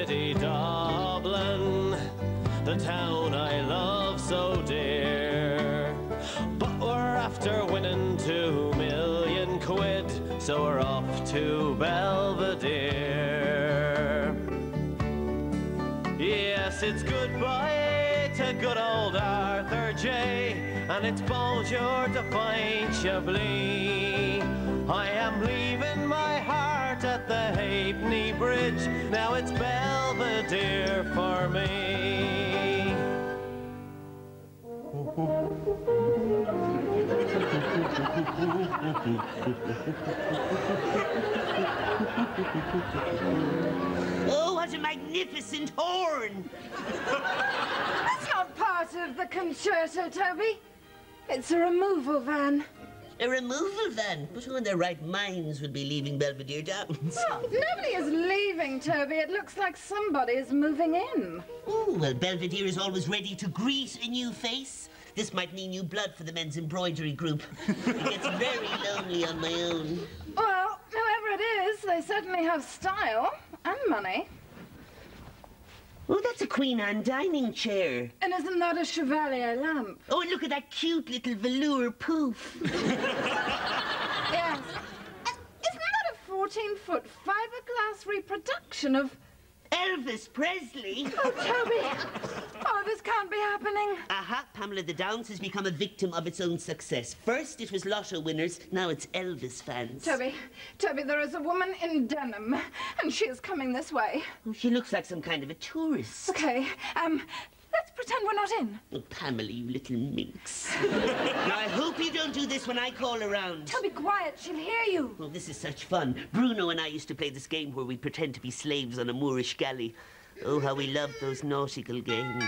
city Dublin, the town I love so dear. But we're after winning 2 million quid, so we're off to Belvedere. Yes, it's goodbye to good old Arthur J, and it's bonjour to fine Chablis. I am leaving my heart at the Halfpenny Bridge, now it's Belvedere for me. Oh, what a magnificent horn! That's not part of the concerto, Toby. It's a removal van. A removal van? But who in their right minds would be leaving Belvedere Downs? Well, nobody is leaving, Toby. It looks like somebody is moving in. Oh, well, Belvedere is always ready to greet a new face. This might mean new blood for the men's embroidery group. It gets very lonely on my own. Well, whoever it is, they certainly have style and money. Oh, that's a Queen Anne dining chair. And isn't that a Chevalier lamp? Oh, and look at that cute little velour poof. Yes. Isn't that a 14-foot fiberglass reproduction of... Elvis Presley? Oh, Toby! Oh, this can't be happening. Aha, Pamela, the Downs has become a victim of its own success. First it was lotto winners, now it's Elvis fans. Toby, there is a woman in denim, and she is coming this way. Oh, she looks like some kind of a tourist. Okay, let's pretend we're not in. Oh, Pamela, you little minx. Now, I hope you don't do this when I call around. Toby, quiet, she'll hear you. Oh, this is such fun. Bruno and I used to play this game where we pretend to be slaves on a Moorish galley. Oh, how we loved those nautical games.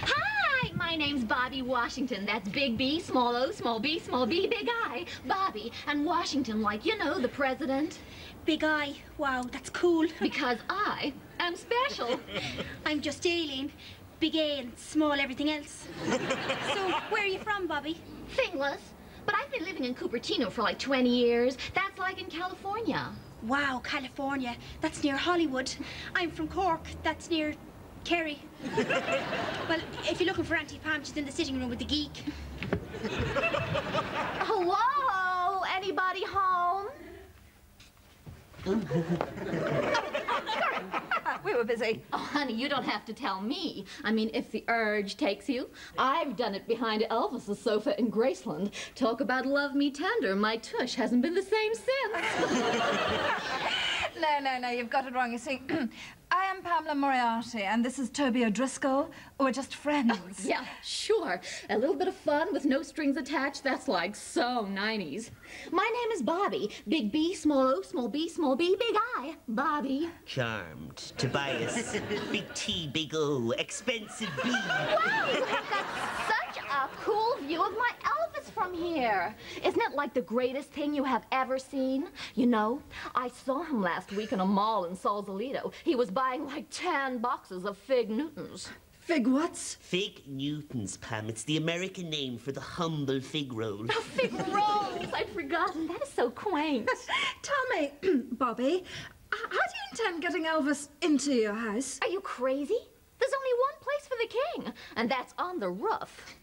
Hi, my name's Bobby Washington. That's big B, small O, small b, big I. Bobby, and Washington, like, you know, the president. Big eye. Wow, that's cool. Because I am special. I'm just Aileen. Big A and small everything else. So, where are you from, Bobby? Thingless. But I've been living in Cupertino for like 20 years. That's like in California. Wow, California. That's near Hollywood. I'm from Cork. That's near Kerry. Well, if you're looking for Auntie Pam, she's in the sitting room with the geek. Hello? Anybody home? We were busy. Oh, honey, you don't have to tell me. I mean, if the urge takes you. I've done it behind Elvis's sofa in Graceland. Talk about love me tender. My tush hasn't been the same since. No, you've got it wrong. You see, I am Pamela Moriarty, and this is Toby O'Driscoll. We're just friends. Oh, yeah, sure. A little bit of fun with no strings attached, that's like so 90s. My name is Bobby. Big B, small O, small b, big I. Bobby. Charmed. Tobias. Big T, big O. Expensive B. Wow, you have got such a cool view of my Elvis from here. Isn't it like the greatest thing you have ever seen? You know, I saw him last week in a mall in Sausalito. He was buying like 10 boxes of Fig Newtons. Fig what's? Fig Newtons, Pam. It's the American name for the humble fig roll. Oh, fig rolls! I'd forgotten. That is so quaint. Tell me, Bobby, how do you intend getting Elvis into your house? Are you crazy? There's only one place for the king, and that's on the roof.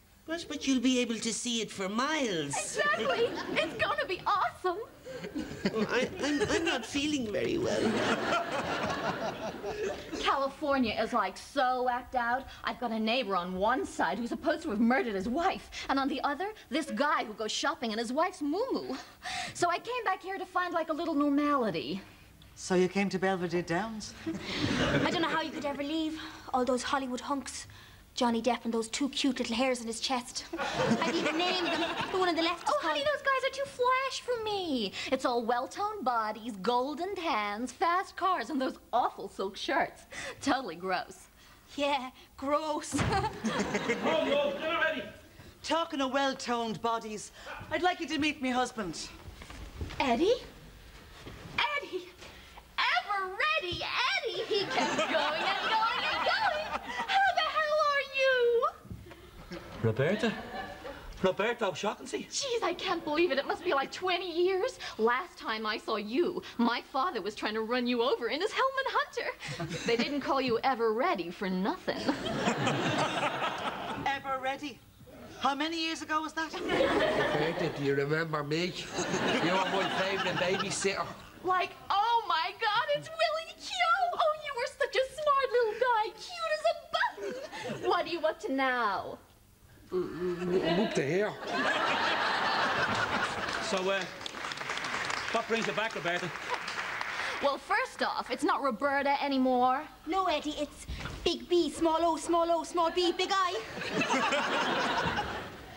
But you'll be able to see it for miles. Exactly. It's gonna be awesome. Well, I'm not feeling very well. California is like so whacked out. I've got a neighbor on one side who's supposed to have murdered his wife, and on the other, this guy who goes shopping in his wife's moo-moo. So I came back here to find like a little normality. So you came to Belvedere Downs? I don't know how you could ever leave. All those Hollywood hunks. Johnny Depp and those 2 cute little hairs in his chest. I'd even name them. The one on the left is honey, those guys are too flash for me. It's all well-toned bodies, golden tans, fast cars, and those awful silk shirts. Totally gross. Yeah, gross. Dinner ready. Talking of well-toned bodies, I'd like you to meet me husband. Eddie? Eddie! Ever ready Eddie! He kept going and going and going. How the hell are you? Roberta? Roberto O'Shaughnessy? Jeez, I can't believe it. It must be like 20 years. Last time I saw you, my father was trying to run you over in his Hellman Hunter. They didn't call you Ever Ready for nothing. Ever Ready? How many years ago was that? Roberta, do you remember me? You were my favourite babysitter. Like, oh my God, it's Willie Q! Oh, you were such a smart little guy, cute as a button. What are you up to now? I'm up to here. So, what brings you back, Roberta? Well, first off, it's not Roberta anymore. No, Eddie, it's Big B, small O, small B, big I.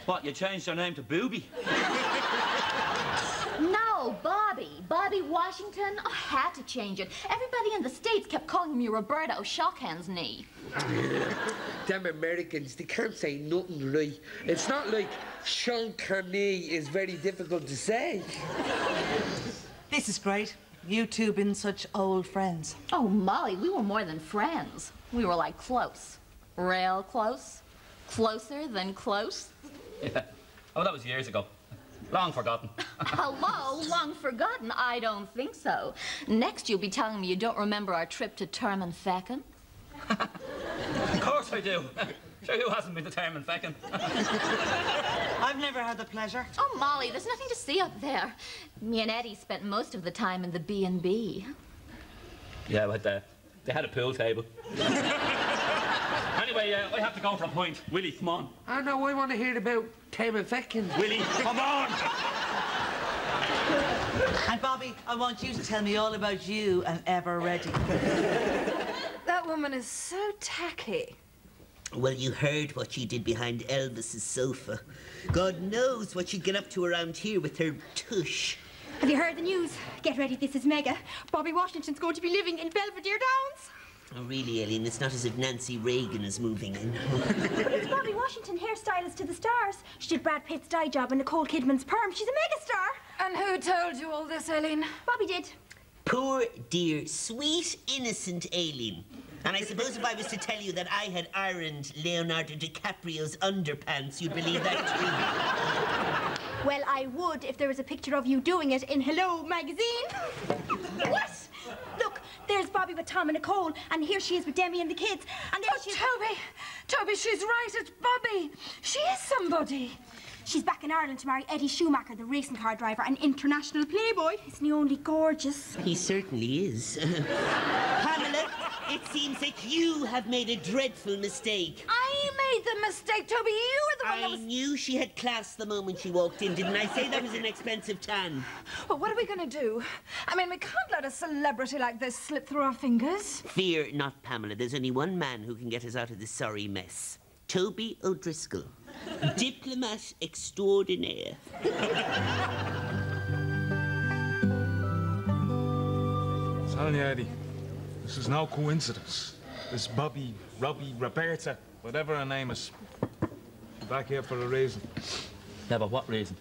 What, you changed your name to Booby? No, Bobby. Bobby Washington. I had to change it. Everybody in the States kept calling me Roberta O'Shaughnessy. Them Americans, they can't say nothing right. It's not like Sean Carney is very difficult to say. This is great. You two been such old friends. Oh, Molly, we were more than friends. We were like close. Real close. Closer than close. Yeah. Oh, that was years ago. Long forgotten. Hello, long forgotten? I don't think so. Next, you'll be telling me you don't remember our trip to Term and Feckin. Of course I do. Sure, who hasn't been to Term and Feckin? I've never had the pleasure. Oh, Molly, there's nothing to see up there. Me and Eddie spent most of the time in the B&B. Yeah, but they had a pool table. Anyway, I have to go for a point. Willie, come on. I know, I want to hear about Term and Feckin. Willie, come on! And Bobby, I want you to tell me all about you and Ever Ready. That woman is so tacky. Well, you heard what she did behind Elvis's sofa. God knows what she'd get up to around here with her tush. Have you heard the news? Get ready, this is mega. Bobby Washington's going to be living in Belvedere Downs. Oh, really, Eileen? It's not as if Nancy Reagan is moving in. But it's Bobby Washington, hairstylist to the stars. She did Brad Pitt's dye job and Nicole Kidman's perm. She's a megastar. And who told you all this, Eileen? Bobby did. Poor, dear, sweet, innocent Aileen. And I suppose if I was to tell you that I had ironed Leonardo DiCaprio's underpants, you'd believe that too. Well, I would if there was a picture of you doing it in Hello magazine. What? Look, there's Bobby with Tom and Nicole, and here she is with Demi and the kids. And there she's... Toby, she's right, it's Bobby. She is somebody. She's back in Ireland to marry Eddie Schumacher, the racing car driver and international playboy. Isn't he only gorgeous? He certainly is. Pamela, it seems that you have made a dreadful mistake. I made the mistake, Toby. You were the one that was... I knew she had class the moment she walked in. Didn't I say that was an expensive tan? Well, what are we going to do? I mean, we can't let a celebrity like this slip through our fingers. Fear not, Pamela. There's only one man who can get us out of this sorry mess. Toby O'Driscoll. Diplomat extraordinaire. Telling you, Eddie, this is no coincidence. This Bobby, Robbie, Roberta, whatever her name is, she's back here for a reason. Yeah, but what reason?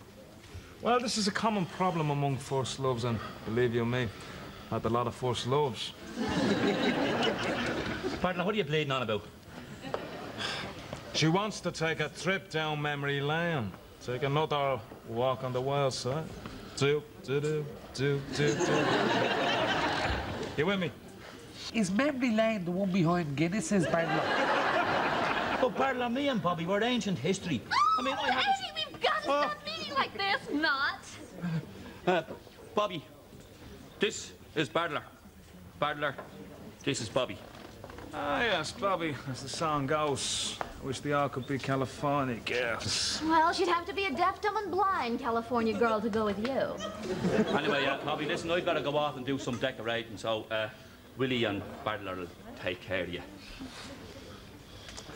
Well, this is a common problem among first loves, and believe you me, I've had a lot of first loves. Partner, what are you bleeding on about? She wants to take a trip down memory lane. Take another walk on the wild side. Do. You with me? Is Memory Lane the one behind Guinness's, Barlow? But Barlow, me and Bobby were ancient history. I mean, I haven't... Eddie, we've got to stop meeting like this. Not. Bobby, this is Bardler. Bardler, this is Bobby. Ah, yes, Bobby, as the song goes. I wish they all could be California girls. Well, she'd have to be a deaf, dumb, and blind California girl to go with you. Anyway, Bobby, listen, I've got to go off and do some decorating, so Willie and Bardler will take care of you.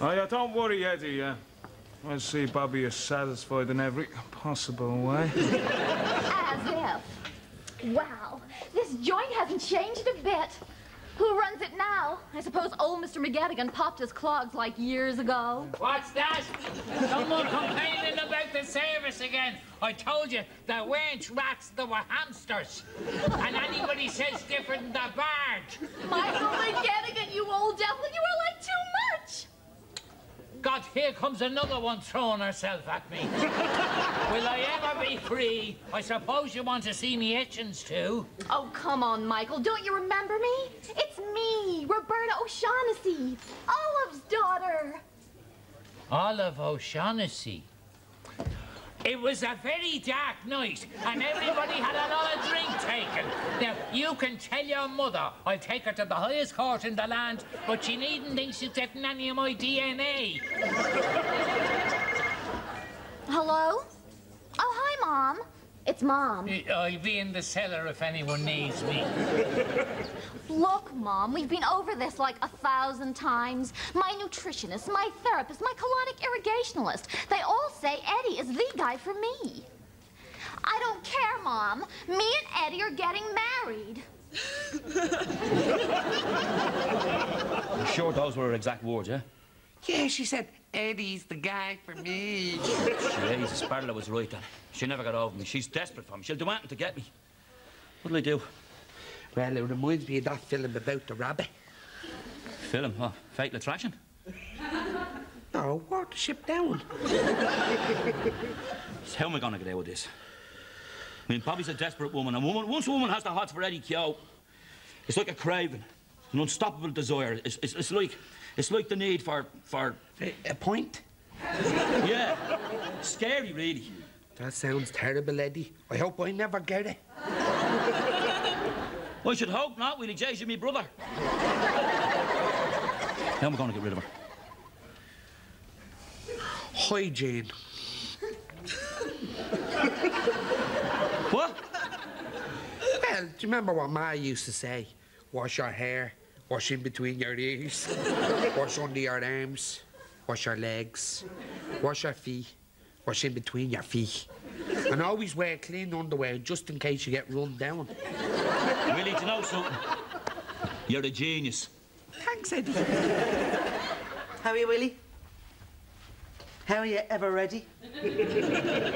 Oh, yeah, don't worry, Eddie, yeah. I see Bobby is satisfied in every possible way. As if. Wow, this joint hasn't changed a bit. Who runs it now? I suppose old Mr. McGettigan popped his clogs like years ago. What's that? Someone complaining about the service again. I told you, there weren't rats, there were hamsters. And anybody says different, they're barred. Michael McGettigan, you old devil, you are like too much. God, here comes another one throwing herself at me. Will I ever be free? I suppose you want to see me etchings too. Oh, come on, Michael. Don't you remember me? It's me, Roberta O'Shaughnessy, Olive's daughter. Olive O'Shaughnessy. It was a very dark night, and everybody had a lot of drink taken. Now, you can tell your mother I'll take her to the highest court in the land, but she needn't think she's getting any of my DNA. Hello? Oh, hi, Mom. It's Mom. I'll be in the cellar if anyone needs me. Look, Mom, we've been over this like 1,000 times. My nutritionist, my therapist, my colonic irrigationalist. They all say Eddie is the guy for me. I don't care, Mom. Me and Eddie are getting married. You sure those were her exact words, yeah? Yeah, she said, Eddie's the guy for me. Jesus, Barla was right then. She never got over me. She's desperate for me. She'll do anything to get me. What'll I do? Well, it reminds me of that film about the rabbit. Film? What? Fatal Attraction? No, walk the ship down. So how am I going to get out of this? I mean, Bobby's a desperate woman, and once a woman has the hots for Eddie Keogh, it's like a craving, an unstoppable desire. It's like the need for... A point? Yeah. Scary, really. That sounds terrible, Eddie. I hope I never get it. I should hope not, Willie J. She's me brother. How am I going to get rid of her? Hygiene. What? Well, do you remember what Ma used to say? Wash your hair, wash in between your ears, wash under your arms, wash your legs, wash your feet, wash in between your feet. And always wear clean underwear just in case you get run down. Willie, do you know something? You're a genius. Thanks, Eddie. How are you, Willie? How are you ever ready?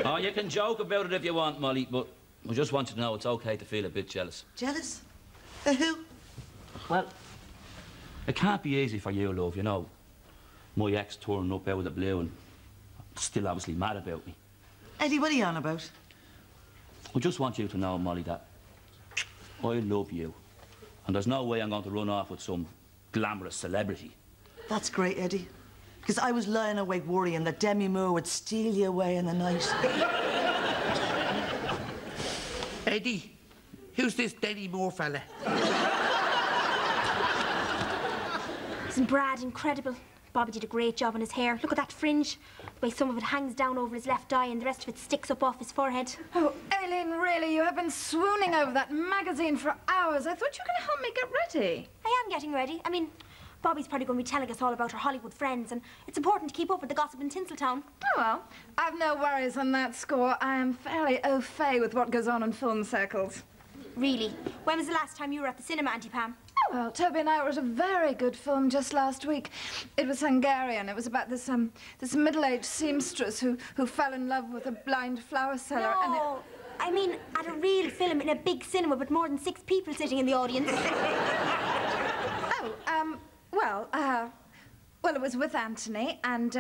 Oh, you can joke about it if you want, Molly, but I just want you to know it's okay to feel a bit jealous. Jealous? Of who? Well, it can't be easy for you, love, you know. My ex turning up out of the blue and still obviously mad about me. Eddie, what are you on about? I just want you to know, Molly, that I love you. And there's no way I'm going to run off with some glamorous celebrity. That's great, Eddie. Because I was lying awake worrying that Demi Moore would steal you away in the night. Eddie, who's this Demi Moore fella? Isn't Brad incredible? Bobby did a great job on his hair. Look at that fringe. The way some of it hangs down over his left eye and the rest of it sticks up off his forehead. Oh, Aileen, really, you have been swooning over that magazine for hours. I thought you were going to help me get ready. I am getting ready. I mean, Bobby's probably going to be telling us all about her Hollywood friends, and it's important to keep up with the gossip in Tinseltown. Oh, well, I've no worries on that score. I am fairly au fait with what goes on in film circles. Really? When was the last time you were at the cinema, Auntie Pam? Oh, well, Toby and I were at a very good film just last week. It was Hungarian. It was about this middle-aged seamstress who fell in love with a blind flower seller. No, and it... I mean at a real film in a big cinema with more than 6 people sitting in the audience. Well, it was with Anthony, and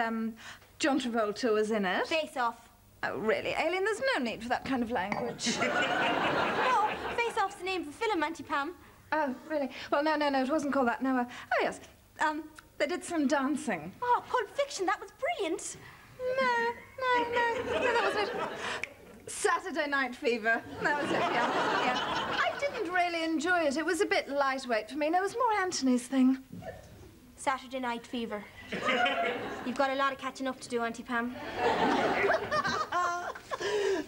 John Travolta was in it. Face Off. Oh, really, Aileen? There's no need for that kind of language. No, Face Off's the name of the film, Auntie Pam. Oh, really? Well, no, it wasn't called that. No, oh, yes. They did some dancing. Oh, Pulp Fiction, that was brilliant. No, that wasn't it. Saturday Night Fever. That was it, yeah. I didn't really enjoy it. It was a bit lightweight for me. No, it was more Anthony's thing. Saturday Night Fever. You've got a lot of catching up to do, Auntie Pam.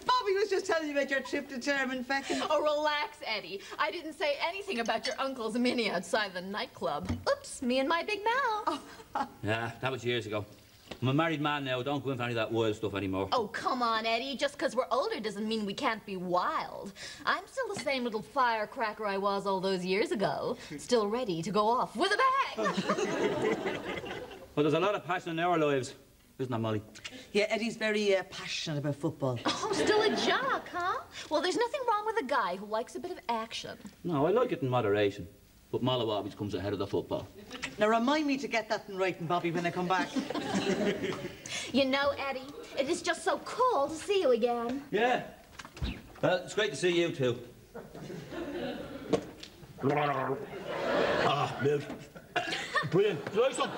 Bobby was just telling you about your trip to German Fecken. Oh, relax, Eddie. I didn't say anything about your uncle's mini outside the nightclub. Oops, me and my big mouth. Yeah, that was years ago. I'm a married man now. Don't go in for any of that wild stuff anymore. Oh, come on, Eddie. Just because we're older doesn't mean we can't be wild. I'm still the same little firecracker I was all those years ago. Still ready to go off with a bang. Well, there's a lot of passion in our lives, isn't there, Molly? Yeah, Eddie's very passionate about football. Oh, still a jock, huh? Well, there's nothing wrong with a guy who likes a bit of action. No, I like it in moderation. but Mallow always comes ahead of the football. Now remind me to get that in writing, Bobby, when I come back. You know, Eddie, it is just so cool to see you again. Yeah. Well, it's great to see you too. Ah, milk. Brilliant. Try some.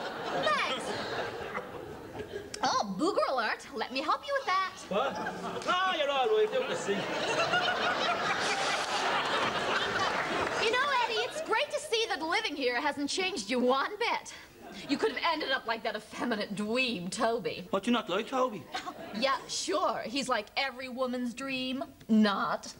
Thanks. Oh, booger alert. Let me help you with that. What? Ah, you're all right. Down the sink. You know, Eddie, it's great to see that living here hasn't changed you one bit. You could have ended up like that effeminate dweeb, Toby. What, you not like Toby? Yeah, sure. He's like every woman's dream. Not.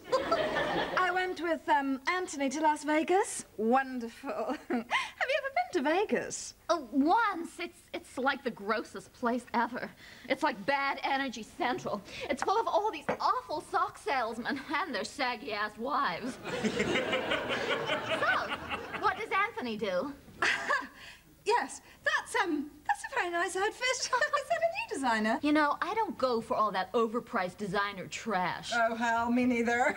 I went with Anthony to Las Vegas. Wonderful. Have you ever been to Vegas? Once. It's like the grossest place ever. It's like bad energy central. It's full of all these awful sock salesmen and their saggy-ass wives. So, what does Anthony do? Yes, that's a very nice outfit. Is that a new designer? You know, I don't go for all that overpriced designer trash. Oh, hell, me neither.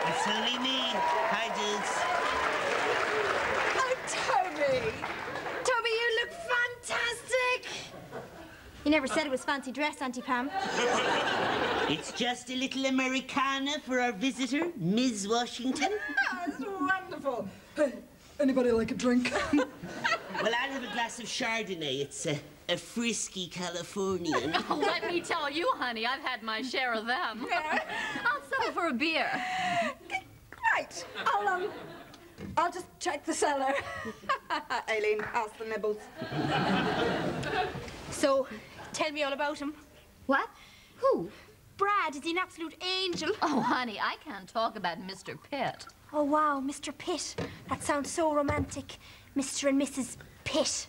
It's only me. Hi, dudes. Oh, Toby. Toby, you look fantastic. You never said it was fancy dress, Auntie Pam. It's just a little Americana for our visitor, Ms. Washington. That's wonderful. Hey, anybody like a drink? Well, I'll have a glass of Chardonnay. It's a frisky Californian. Oh, let me tell you, honey, I've had my share of them. I'll settle for a beer. Right. I'll just check the cellar. Aileen, pass the nibbles. So, tell me all about him. What? Who? Brad, is he an absolute angel? Oh, honey, I can't talk about Mr. Pitt. Oh, wow, Mr. Pitt. That sounds so romantic. Mr. and Mrs. Pitt.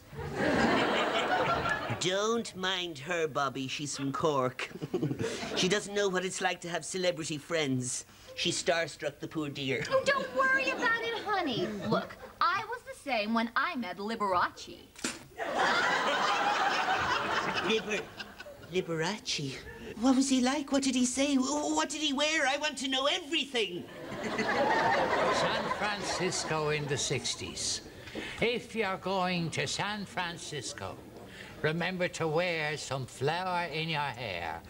Don't mind her, Bobby. She's from Cork. She doesn't know what it's like to have celebrity friends. She starstruck the poor dear. Oh, don't worry about it, honey. Look, I was the same when I met Liberace. Liberace? What was he like? What did he say? What did he wear? I want to know everything. San Francisco in the 60s. If you're going to San Francisco, remember to wear some flour in your hair.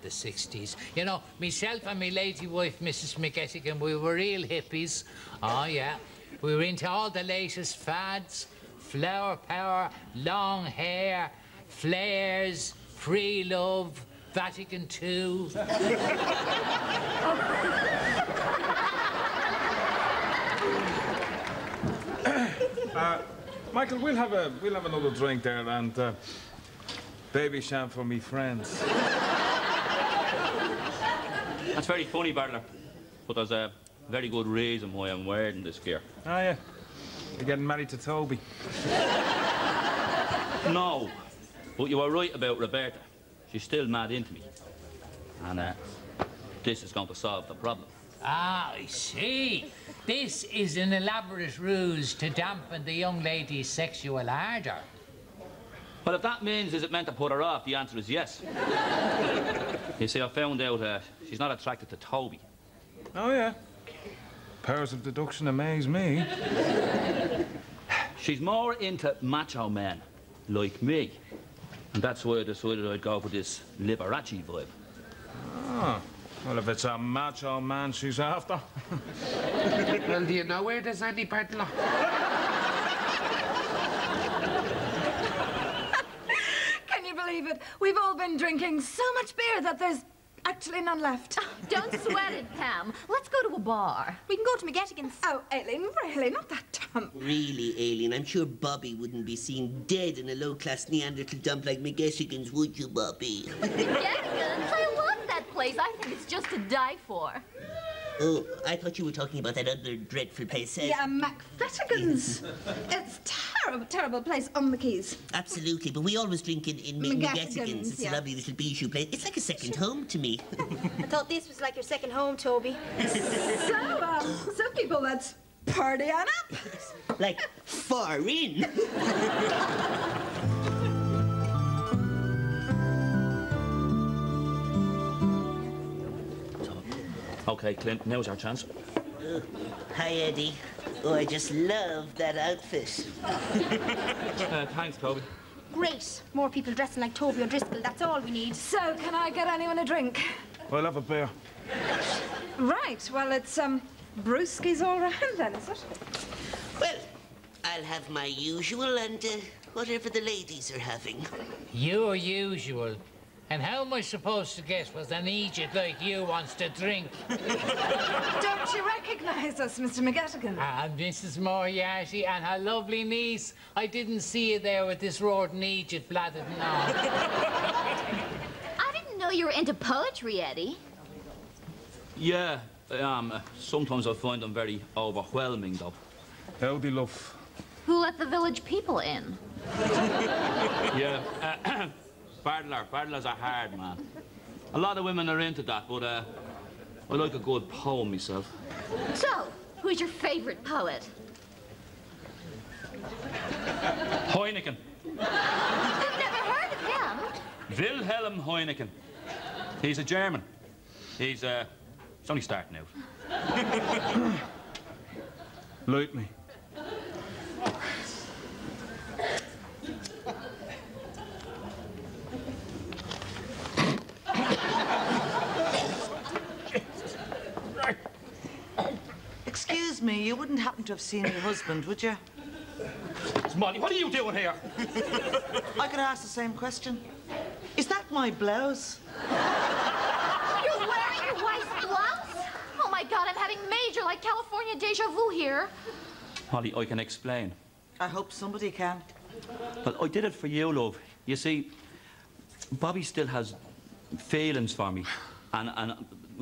The 60s. You know, myself and my lady wife, Mrs. McGettigan, we were real hippies. Oh, yeah. We were into all the latest fads. Flower power, long hair, flares, free love, Vatican II. Michael, we'll have another drink there and baby sham for me friends. That's very funny, Bartler. But there's a very good reason why I'm wearing this gear. Oh, yeah. You're getting married to Toby. No. But you were right about Roberta. She's still mad into me. And this is going to solve the problem. Ah, I see. This is an elaborate ruse to dampen the young lady's sexual ardour. Well, if that means is it meant to put her off, the answer is yes. You see, I found out she's not attracted to Toby. Oh, yeah. Powers of deduction amaze me. She's more into macho men, like me. And that's why I decided I'd go for this Liberace vibe. Oh. Well, if it's a macho man she's after. Well, do you know where there's any partner? Can you believe it? We've all been drinking so much beer that there's actually none left. Don't sweat it, Pam. Let's go to a bar. We can go to McGettigan's. Oh, Aileen, really? Not that dumb. Really, Aileen, I'm sure Bobby wouldn't be seen dead in a low-class Neanderthal dump like McGettigan's, would you, Bobby? McGettigan's? I love that place. I think it's just to die for. Oh, I thought you were talking about that other dreadful place. Yeah, McFettigan's. It's terrible place on the Keys. Absolutely, but we always drink in McGettigan's. It's a lovely little bijou place. It's like a second home to me. I thought this was like your second home, Toby. So people, let's party on up. Like, far in. OK, Clint, now's our chance. Hi, Eddie. Oh, I just love that outfit. Thanks, Toby. Great. More people dressing like Toby O'Driscoll. That's all we need. So, can I get anyone a drink? I'll have a beer. Right, well, it's, brewskis all round then, is it? Well, I'll have my usual and whatever the ladies are having. Your usual. And how am I supposed to guess what an idiot like you wants to drink? Don't you recognise us, Mr. McGettigan? And Mrs. Moriarty and her lovely niece. I didn't see you there with this roaring idiot bladdered now. I didn't know you were into poetry, Eddie. Yeah, I am. Sometimes I find them very overwhelming, though. Howdy, love. Who let the village people in? Yeah. Bardlers are hard, man. A lot of women are into that, but I like a good poem myself. So, who's your favourite poet? Heineken. I've never heard of him. Wilhelm Heineken. He's a German. He's only starting out. Light me. Excuse me, you wouldn't happen to have seen your husband, would you? Molly, what are you doing here? I could ask the same question. Is that my blouse? You're wearing your wife's blouse? Oh my God, I'm having major, like California deja vu here. Molly, I can explain. I hope somebody can. Well, I did it for you, love. You see, Bobby still has feelings for me, and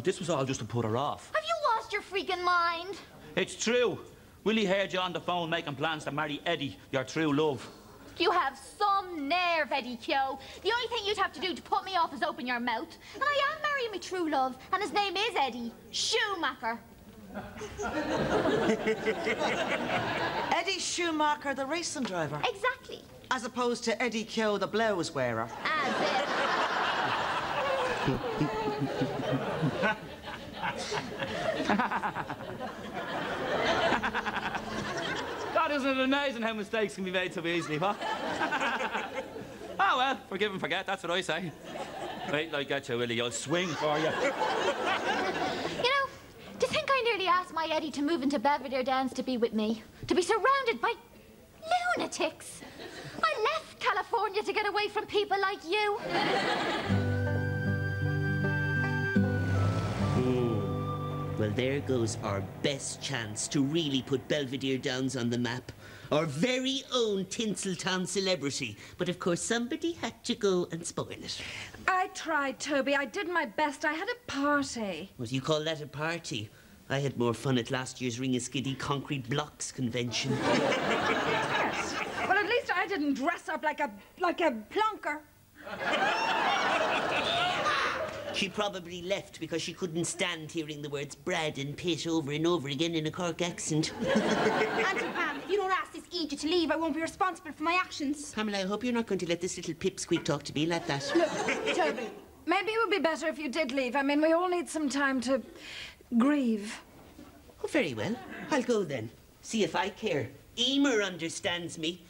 this was all just to put her off. Have you lost your freaking mind? It's true. Willie heard you on the phone making plans to marry Eddie, your true love. You have some nerve, Eddie Kyo. The only thing you'd have to do to put me off is open your mouth. And I am marrying my true love, and his name is Eddie Schumacher. Eddie Schumacher, the racing driver. Exactly. As opposed to Eddie Kyo, the blouse wearer. As if. God, isn't it amazing how mistakes can be made so easily, huh? Oh, well, forgive and forget, that's what I say. Wait till I get you, Willie, I'll swing for you. You know, to think I nearly asked my Eddie to move into Belvedere Downs to be with me, to be surrounded by lunatics. I left California to get away from people like you. Well, there goes our best chance to really put Belvedere Downs on the map. Our very own Tinseltown celebrity. But of course, somebody had to go and spoil it. I tried, Toby. I did my best. I had a party. What do you call that, a party? I had more fun at last year's Ring of Skiddy Concrete Blocks convention. Yes. Well, at least I didn't dress up like a plonker. She probably left because she couldn't stand hearing the words Brad and Pitt over and over again in a Cork accent. Auntie Pam, if you don't ask this idiot to leave, I won't be responsible for my actions. Pamela, I hope you're not going to let this little pipsqueak talk to me like that. Look, Toby, maybe it would be better if you did leave. I mean, we all need some time to grieve. Oh, very well. I'll go then. See if I care. Emer understands me.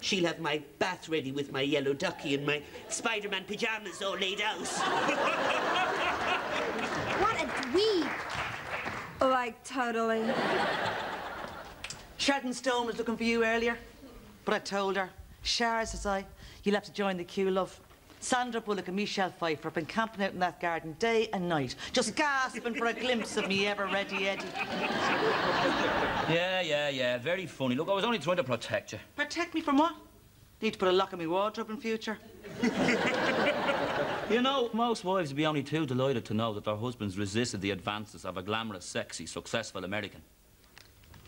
She'll have my bath ready with my yellow ducky and my Spider-Man pyjamas all laid out. What a dweeb. Like, totally. Sheraton Stone was looking for you earlier, but I told her, Shara, says I, you'll have to join the queue, love. Sandra Bullock and Michelle Pfeiffer have been camping out in that garden day and night, just gasping for a glimpse of me ever-ready Eddie. Yeah, very funny. Look, I was only trying to protect you. Protect me from what? Need to put a lock in my wardrobe in future. You know, most wives would be only too delighted to know that their husbands resisted the advances of a glamorous, sexy, successful American.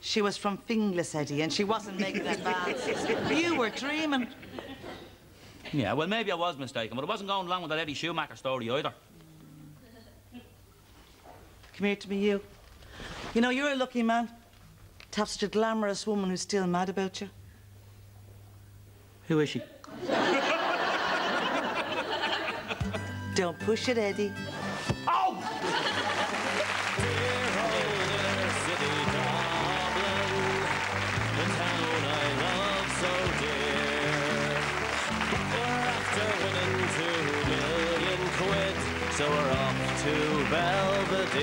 She was from Finglas, Eddie, and she wasn't making advances. You were dreaming. Yeah, well, maybe I was mistaken, but I wasn't going along with that Eddie Schumacher story either. Come here to me, you. You know, you're a lucky man to have such a glamorous woman who's still mad about you. Who is she? Don't push it, Eddie. Oh! so we're off to Belvedere.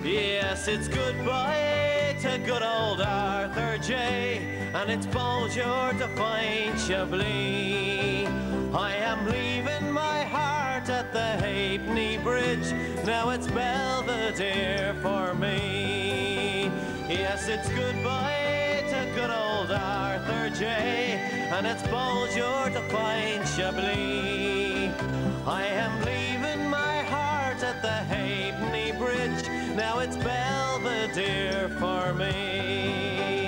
Yes, it's goodbye to good old Arthur J, and it's bonjour to fine Chablis. I am leaving my heart at the Halfpenny Bridge, now it's Belvedere for me. Yes, it's goodbye to good old Arthur J, and it's bonjour to fine Chablis. I am leaving my heart at the Halfpenny Bridge, now it's Belvedere for me.